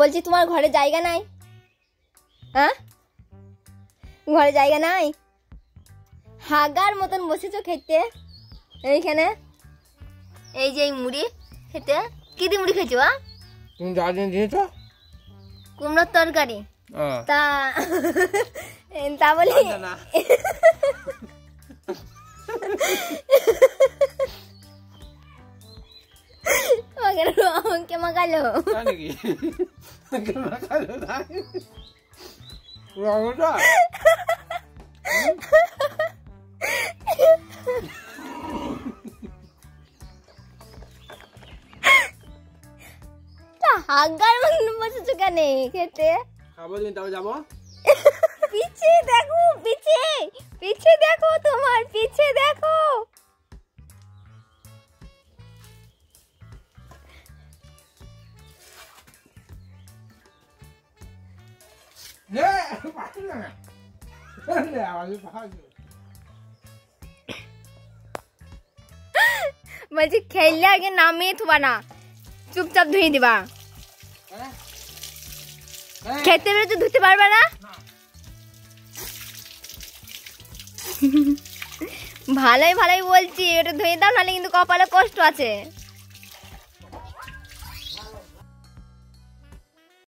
বলছি তোমার ঘরে জায়গা নাই? হ্যাঁ, ঘরে জায়গা নাই? হাগার মতন বসেছো খেতে এইখানে। এই যে এই মুড়ি খেতে, কি দিয়ে মুড়ি খেয়েছো? তুমি যা দিয়েছ কুমড়োর তরকারি। তা তা বলি আমাকে মাখালো হাগার মতন বসেছো কেন খেতে? খাবো দিন তবে যাবো। পিছে দেখো, পিছে পিছে দেখো, তোমার পিছে দেখো। বলছি খেললে আগে নামিয়ে থুবা না, চুপচাপ ধুয়ে দিবা। খেতে বেরোতে ধুতে পারবে না? ভালোই ভালোই বলছি, এটা ধুয়ে দাও, নাহলে কিন্তু কপালে কষ্ট আছে।